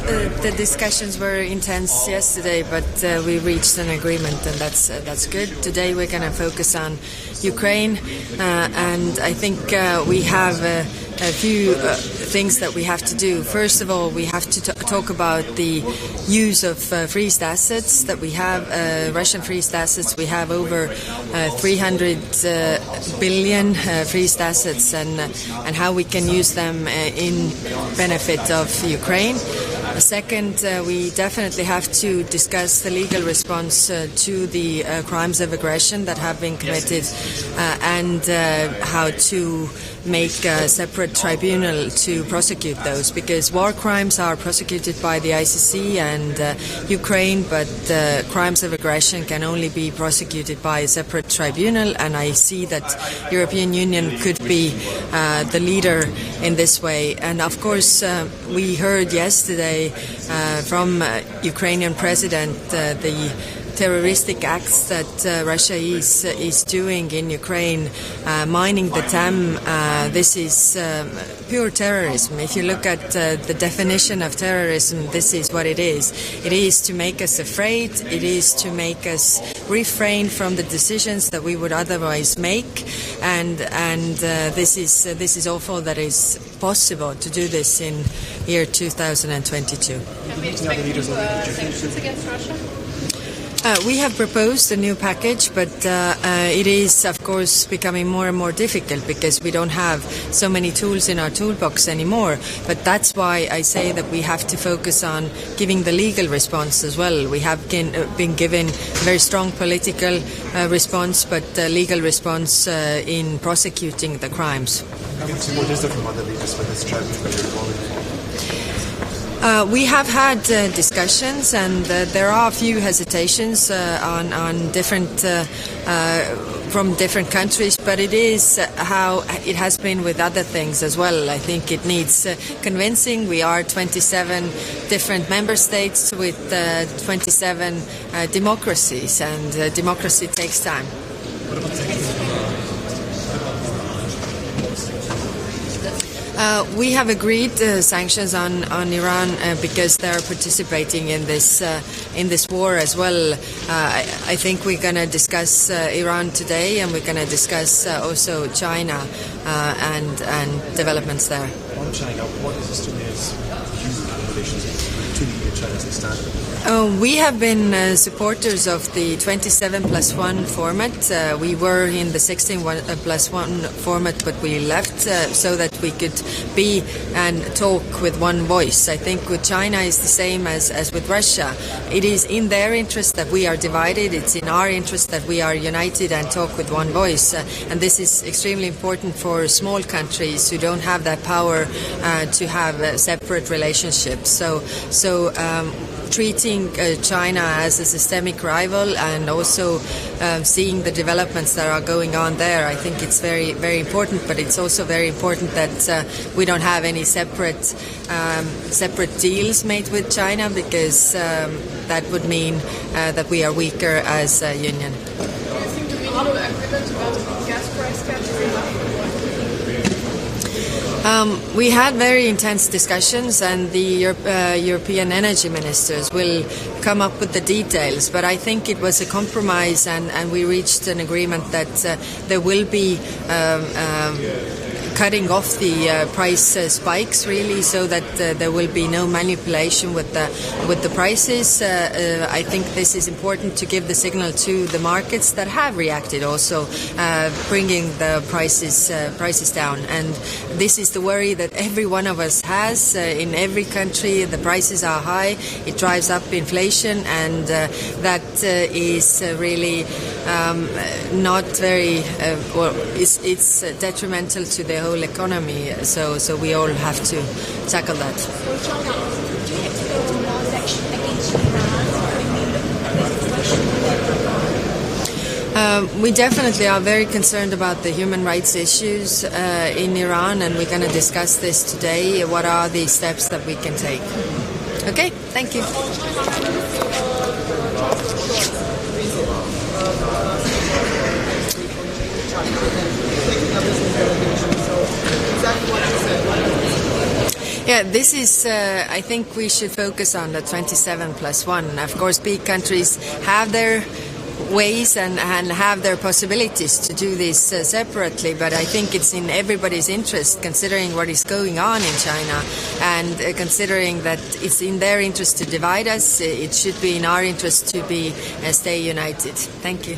the discussions were intense yesterday, but we reached an agreement, and that's good. Today we're going to focus on Ukraine, and I think we have a few things that we have to do. First of all, we have to talk about the use of freezed assets that we have, Russian freezed assets. We have over 300 billion freezed assets, and how we can use them in benefit of Ukraine. Second, we definitely have to discuss the legal response to the crimes of aggression that have been committed, and how to make a separate tribunal to prosecute those, because war crimes are prosecuted by the ICC and Ukraine, but crimes of aggression can only be prosecuted by a separate tribunal, and I see that European Union could be the leader in this way. And of course, we heard yesterday from Ukrainian President the terroristic acts that Russia is doing in Ukraine, mining the dam. This is pure terrorism. If you look at the definition of terrorism, this is what it is. It is to make us afraid. It is to make us refrain from the decisions that we would otherwise make. And this is awful that is possible to do this in year 2022. Can we expect new sanctions against Russia? We have proposed a new package, but it is, of course, becoming more and more difficult because we don't have so many tools in our toolbox anymore. But that's why I say that we have to focus on giving the legal response as well. We have been given a very strong political response, but legal response in prosecuting the crimes. What is different about the leaders for this tribunal that you're calling for? We have had discussions, and there are a few hesitations on different from different countries, but it is how it has been with other things as well. I think it needs convincing. We are 27 different member states with 27 democracies, and democracy takes time. We have agreed sanctions on Iran because they are participating in this war as well. I think we're going to discuss Iran today, and we're going to discuss also China and developments there. On China, what is Estonia's view in relation to the China as they stand? We have been supporters of the 27+1 format. We were in the 16+1 format, but we left so that we could be and talk with one voice. I think with China is the same as with Russia. It is in their interest that we are divided. It's in our interest that we are united and talk with one voice. And this is extremely important for small countries who don't have that power to have separate relationships. So treating China as a systemic rival, and also seeing the developments that are going on there, I think it's very, very important. But it's also very important that we don't have any separate deals made with China, because that would mean that we are weaker as a union. Do you think there will be a lot of agreement about the gas price cap? We had very intense discussions, and the European energy ministers will come up with the details. But I think it was a compromise, and we reached an agreement that there will be cutting off the price spikes, really, so that there will be no manipulation with the prices. I think this is important to give the signal to the markets that have reacted, also bringing the prices down. And this is the worry that every one of us has. In every country, the prices are high. It drives up inflation, and that is really not very well. It's detrimental to the whole economy, so we all have to tackle that. So China, do you have to go to more section against Iran? We definitely are very concerned about the human rights issues in Iran, and we're going to discuss this today. What are the steps that we can take? Okay, thank you. Yeah, this is, I think we should focus on the 27+1. Of course, big countries have their ways and have their possibilities to do this separately, but I think it's in everybody's interest, considering what is going on in China, and considering that it's in their interest to divide us. It should be in our interest to be stay united. Thank you.